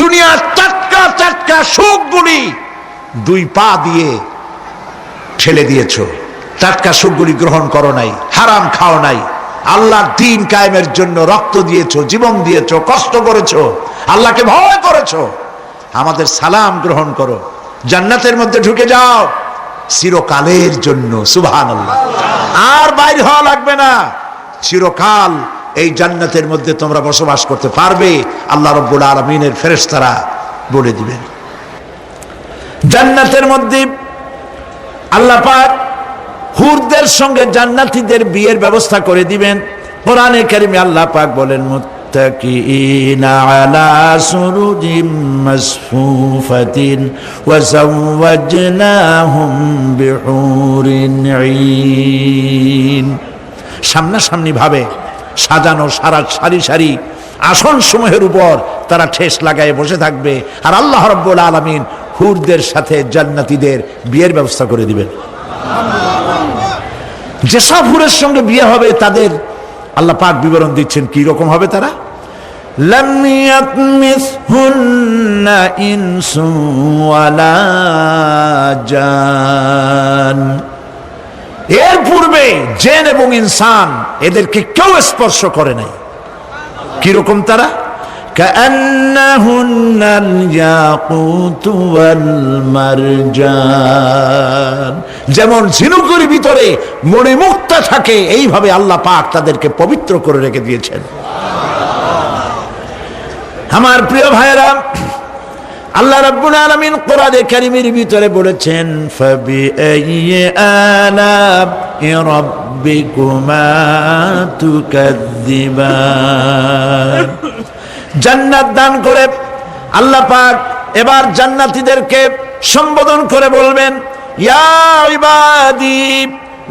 দুনিয়ার টাটকা টাটকা সুখগুলি দুই পা দিয়ে ঠেলে দিয়েছো, টাটকা সুখগুলি গ্রহণ করো নাই, হারাম খাও নাই, আল্লাহর দ্বীন কায়েমের জন্য রক্ত দিয়েছো, জীবন দিয়েছো, কষ্ট করেছো, আল্লাহকে ভয় করেছো। আমাদের সালাম গ্রহণ করো, জান্নাতের মধ্যে ঢুকে যাও চিরকালের জন্য। সুবহানাল্লাহ। আর বাইরে হওয়া লাগবে না, চিরকাল এই জান্নাতের মধ্যে তোমরা বসবাস করতে পারবে। আল্লাহ রাব্বুল আলামিনের ফেরেশতারা বলে দিবেন। জান্নাতের মধ্যে আল্লাহ পাক হুরদের সঙ্গে জান্নাতীদের বিয়ের ব্যবস্থা করে দিবেন। কোরআনে কারিমে আল্লাহ পাক বলেন, মুত্তাকিইনা আলা সুরুজিম মাসফুফাতিন ওয়া যাওয়াজনাহুম বিহুরিন ঈন। সামনাসামনি ভাবে সাজানো সারি সারি আসন সমূহের উপর তারা ঠেস লাগায় বসে থাকবে, আর আল্লাহ রাব্বুল আলামিন হুরদের সাথে জান্নাতীদের বিয়ের ব্যবস্থা করে দিবেন। যেসব হুরের সঙ্গে বিয়ে হবে তাদের আল্লাহ পাক বিবরণ দিচ্ছেন কি রকম হবে তারা। লাম ইয়াতমিসহুন্না ইনসুন ওয়ালা জান। এর পূর্বে জিন এবং ইনসান এদেরকে কেউ স্পর্শ করে নাই। কি রকম তারা? কাআন্নাহুন্নাল ইয়াকুতু ওয়াল মারজান। যেমন ঝিনুকের ভিতরে মণিমুক্তা থাকে, এইভাবে আল্লাহ পাক তাদেরকে পবিত্র করে রেখে দিয়েছেন। আমার প্রিয় ভাইরা, আল্লাহ রাব্বুল আলামিন কোরআনে কারীমের ভিতরে বলেছেন, ফাবিআইয়ি আলা'i রাব্বিকুমা তুকাযযিবান। জান্নাত দান করে আল্লাহ পাক এবার জান্নাতীদেরকে সম্বোধন করে বলবেন, ইয়া ইবাদি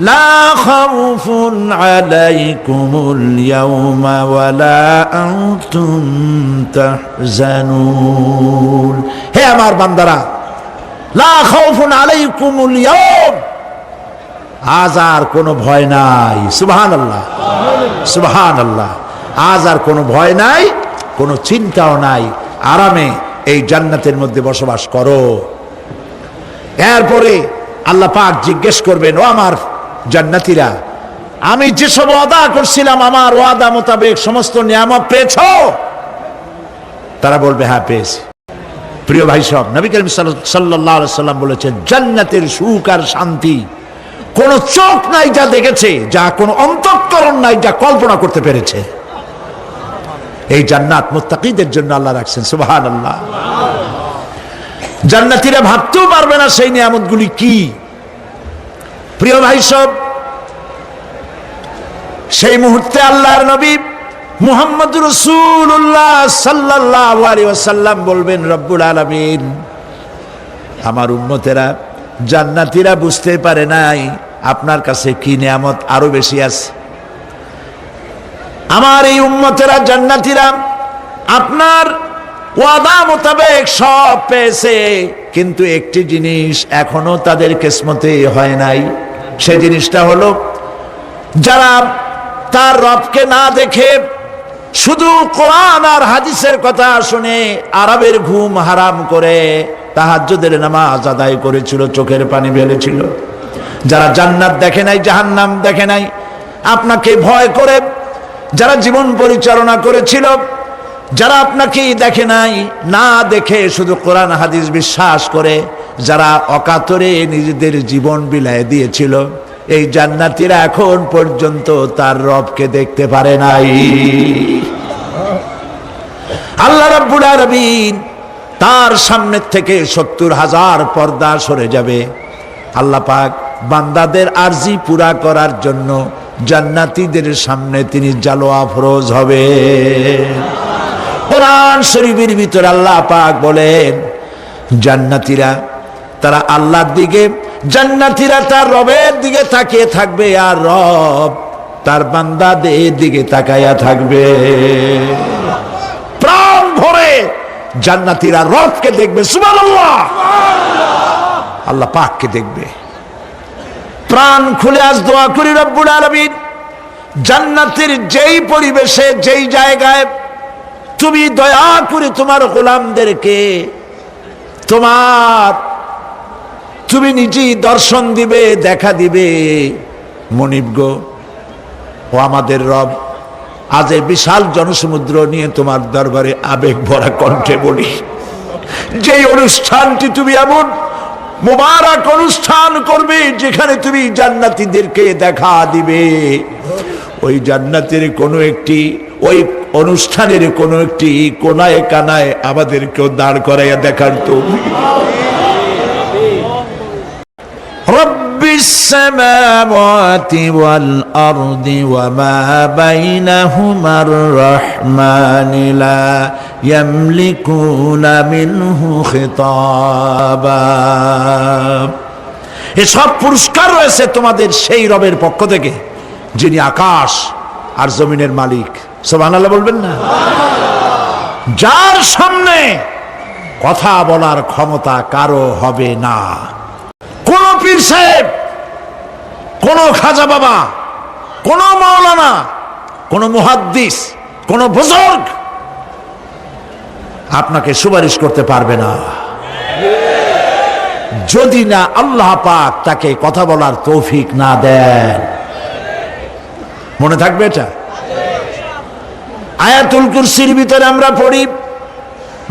লা খাউফুন আলাইকুমুল ইয়াওমা ওয়ালা আনতুম তাহজানুন। হে আমার বান্দারা, লা খাউফুন আলাইকুমুল ইয়াওম, আজ আর কোনো ভয় নাই। সুবহানাল্লাহ, সুবহানাল্লাহ। আজ আর কোনো ভয় নাই, কোনো চিন্তাও নাই, আরামে এই জান্নাতের মধ্যে বসবাস করো। এরপরে আল্লাহ পাক জিজ্ঞেস করবেন, ও আমার জান্নাতীরা, আমি যেসব ওয়াদা করছিলাম আমার ওয়াদা মোতাবেক সমস্ত নিয়ামত পেয়েছো? তারা বলবে, হ্যাঁ পেয়েছি। প্রিয় ভাই সব, নবী করিম সাল্লাল্লাহু আলাইহি সাল্লাম বলেছেন, জান্নাতের সুখ আর শান্তি কোন চোখ নাই যা দেখেছে, যা কোন অন্তঃকরণ নাই যা কল্পনা করতে পেরেছে। এই জান্নাত মুত্তাকিদের জন্য আল্লাহ রাখছেন। সুবহানাল্লাহ। জান্নাতীরা ভাবতেও পারবে না সেই নিয়ামতগুলি কি। প্রিয় ভাই সব, সেই মুহূর্তে আল্লাহর নবী মুহাম্মদুর রাসূলুল্লাহ সাল্লাল্লাহু আলাইহি ওয়াসাল্লাম বলবেন, রব্বুল আলামিন, আমার উম্মতেরা জান্নাতীরা বুঝতে পারে নাই আপনার কাছে কি নিয়ামত আরো বেশি আছে। আমার এই উম্মতেরা জান্নাতীরা আপনার ওয়াদা মোতাবেক সব পেয়েছে, কিন্তু একটি জিনিস এখনো তাদের কিসমতে হয় নাই। সেই জিনিসটা হলো, যারা তার রবকে না দেখে শুধু কোরআন আর হাদিসের কথা শুনে আরবের ঘুম হারাম করে তাহাজ্জুদের নামাজ আদায় করেছিল, চোখের পানি ফেলেছিল, যারা জান্নাত দেখে নাই, জাহান্নাম দেখে নাই, আপনাকে ভয় করে যারা জীবন পরিচালনা করেছিল, যারা আপনাকে দেখে নাই, না দেখে শুধু কোরআন হাদিস বিশ্বাস করে যারা অকাতরে নিজেদের জীবন বিলায় দিয়েছিল, এই জান্নাতীরা এখন পর্যন্ত তার রবকে দেখতে পারে নাই। আল্লাহ রাব্বুল আলামিন তার সামনে থেকে ৭০,০০০ পর্দা সরে যাবে। আল্লাহ পাক বান্দাদের আরজি পুরা করার জন্য জান্নাতীদের সামনে তিনি জালোয়া ফরোজ হবে। কোরআন শরীফের ভিতরে আল্লাহ পাক বলেন, জান্নাতীরা তারা আল্লাহর দিকে, জান্নাতীরা তার রবের দিকে তাকিয়ে থাকবে, আর রব তার বান্দাদের দিকে তাকায়া থাকবে। প্রাণ ভরে জান্নাতীরা রবকে দেখবে। সুবহানাল্লাহ। আল্লাহ পাককে দেখবে। প্রাণ খুলে আজ দোয়া করি, রব্বুল আলামিন জান্নাতের যেই পরিবেশে, যেই জায়গায় তুমি দয়া করে তোমার গোলামদেরকে তুমি নিজেই দর্শন দিবে, দেখা দিবে। মনিব গো, ও আমাদের রব, আজ এই বিশাল জনসমুদ্র নিয়ে তোমার দরবারে আবেগ ভরা কণ্ঠে বলি, যেই অনুষ্ঠানটি তুমি এমন মুবারক অনুষ্ঠান করবে যেখানে তুমি জান্নাতীদেরকে দেখা দিবে, ওই জান্নাতের কোনো একটি, ওই অনুষ্ঠানের কোনো একটি কোনায় কানায় আমাদেরকেও দাঁড় করাইয়া দেখার তৌফিক। রব্বিস সামাওয়াতি ওয়াল আরদি ওয়া মা বাইনাহুমার রাহমানি লা ইয়ামলিকুনা মিনহু খিতাবা। এসব পুরস্কার রয়েছে তোমাদের সেই রবের পক্ষ থেকে যিনি আকাশ আর জমিনের মালিক। সুবহানাল্লাহ বলবেন না? যার সামনে কথা বলার ক্ষমতা কারো হবে না। কোন পীর সাহেব, কোন খাজা বাবা, কোন মাওলানা, কোন মুহাদ্দিস, কোন বুজুর্গ আপনাকে সুপারিশ করতে পারবে না যদি না আল্লাহ পাক তাকে কথা বলার তৌফিক না দেন। মনে থাকবে এটা? আয়াতুল কুরসির ভিতরে আমরা পড়ি,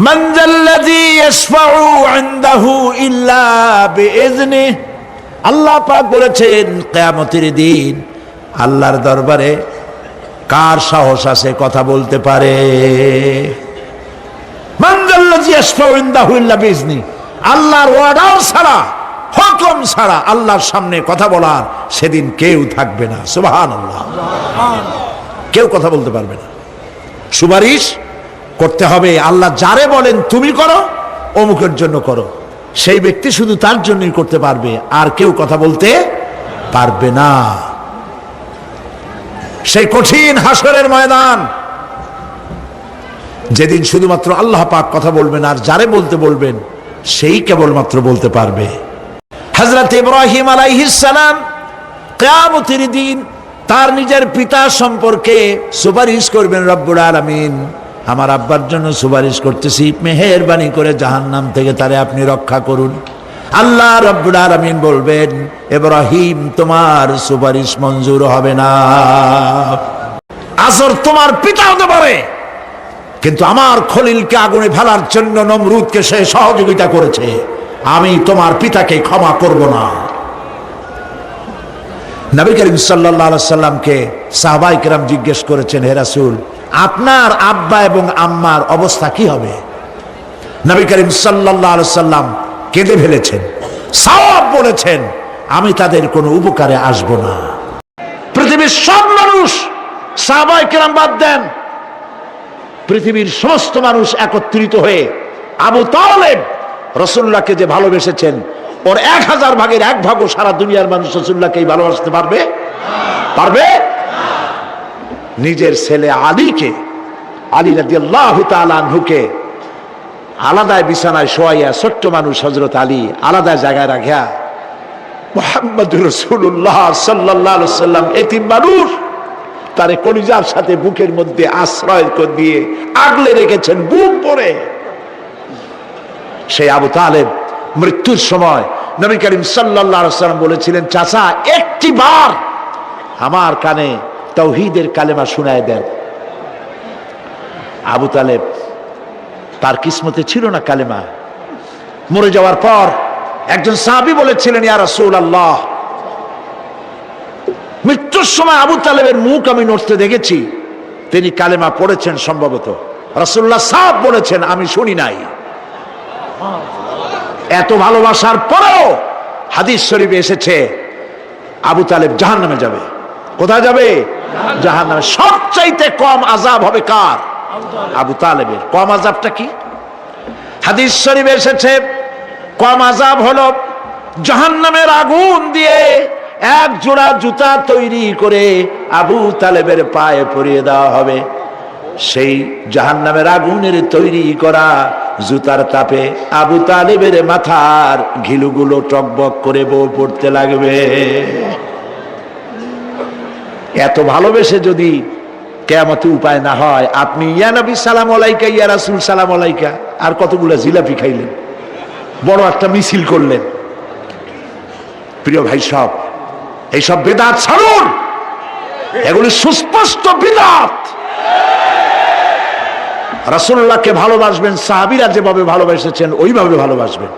মান যাল্লাযী ইয়াশফাউ ইনদাহু ইল্লা বিইজনিহি। আল্লাহ পাক বলেছেন কিয়ামতের দিন আল্লাহর দরবারে কার সাহস আছে কথা বলতে পারে? মান যাল্লাযী ইয়াশফাউ ইনদাহু ইল্লা বিইজনিহি। আল্লাহর অর্ডার ছাড়া, হুকুম ছাড়া আল্লাহর সামনে কথা বলার সেদিন কেউ থাকবে না। সুবহানাল্লাহ। কেউ কথা বলতে পারবে না। সুপারিশ করতে হবে আল্লাহ যারে বলেন তুমি করো, অমুকের জন্য করো, সেই ব্যক্তি শুধু তার জন্যই করতে পারবে, আর কেউ কথা বলতে পারবে না। সেই কঠিন হাসরের ময়দান, যেদিন শুধুমাত্র আল্লাহ পাক কথা বলবেন, আর যারে বলতে বলবেন সেই কেবলমাত্র বলতে পারবে। হযরত ইব্রাহিম আলাইহিস সালাম কিয়ামতের দিন তার নিজের পিতা সম্পর্কে সুপারিশ করবেন, রব্বুল আলামিন আমার আব্বার জন্য সুপারিশ করতেছি, মেহেরবানি করে জাহান্নাম থেকে তারে আপনি রক্ষা করুন। আল্লাহ রব্বুল আলামিন বলবেন, ইব্রাহিম তোমার সুপারিশ মঞ্জুর হবে না। আসর তোমার পিতা হতে পারে, কিন্তু আমার খলিলকে আগুনে ফেলার জন্য নমরুদকে সে সহযোগিতা করেছে, আমি তোমার পিতাকে ক্ষমা করব না। নবী করিম সাল্লাল্লাহু আলাইহি সাল্লামকে সাহাবায়ে কেরাম জিজ্ঞেস করেছেন, হে রাসূল আপনার আব্বা এবং আম্মার অবস্থা কি হবে? নবী করিম সাল্লাল্লাহু আলাইহি সাল্লাম কেঁদে ফেলেছেন, সওয়াব বলেছেন আমি তাদের কোনো উপকারে আসব না। পৃথিবীর সব মানুষ, সাহাবায়ে কেরাম বাদ দেন, পৃথিবীর সমস্ত মানুষ একত্রিত হয়ে আবু তালেব রাসূলুল্লাহকে যে ভালোবেসেছেন, ওর 1000 ভাগের 1 ভাগও সারা দুনিয়ার মানুষ রাসূলুল্লাহকেই ভালোবাসতে পারবে? পারবে? নিজের ছেলে আলীকে, আলী রাদিয়াল্লাহু তাআলা আনহুকে আলাদা বিছানায় শোয়াইয়া, ছোট্ট মানুষ হযরত আলী আলাদা জায়গায় রাখিয়া মুহাম্মদুর রাসূলুল্লাহ সাল্লাল্লাহু আলাইহি সাল্লাম এতিম মানুষ, তারে কলিজার সাথে বুকের মধ্যে আশ্রয় দিয়ে আগলে রেখেছেন বুক ভরে। সেই আবু তালেব মৃত্যুর সময় নবী করিম সাল্লাল্লাহু আলাইহি সাল্লাম বলেছিলেন, চাচা একটি বার আমার কানে তাওহীদের কালেমা শোনায় দেন। আবু তালেব তার কিসমতে ছিল না কালেমা। মরে যাওয়ার পর একজন সাহাবী বলেছিলেন, ইয়া রাসূলুল্লাহ, মৃত্যুর সময় আবু তালেবের মুখ আমি নড়তে দেখেছি, তিনি কালেমা পড়েছেন সম্ভবত। রাসূলুল্লাহ সাফ বলেছেন আমি শুনি নাই। এত ভালোবাসার পরেও হাদিস শরীফে এসেছে আবু তালেব জাহান্নামে যাবে। কোথায় যাবে? জাহান্নামে। সবচাইতে কম আযাব হবে কার? আবু তালেবের। কম আযাবটা কি? হাদিস শরীফে এসেছে কম আযাব হলো জাহান্নামের আগুন দিয়ে এক জোড়া জুতা তৈরি করে আবু তালেবের পায়ে পরিয়ে দেওয়া হবে। সেই জাহান্নামের আগুনের তৈরি করা জুতার তাপে আবু তালেবের মাথার ঘিলুগুলো টকবক করে বউ পড়তে লাগবে। এত ভালোবেসে যদি কিয়ামতে উপায় না হয়, আপনি ইয়া নবী সালাম আলাইকা, ইয়া রাসূল সালাম আলাইকা, আর কতগুলো জিলাপি খাইলেন, বড় একটা মিছিল করলেন। প্রিয় ভাই সব, এইসব বিদআত ছাড়ুন, এগুলি সুস্পষ্ট বিদআত। রাসূলুল্লাহকে ভালোবাসবেন, সাহাবীরা যেভাবে ভালোবেসেছেন ওইভাবে ভালোবাসবেন।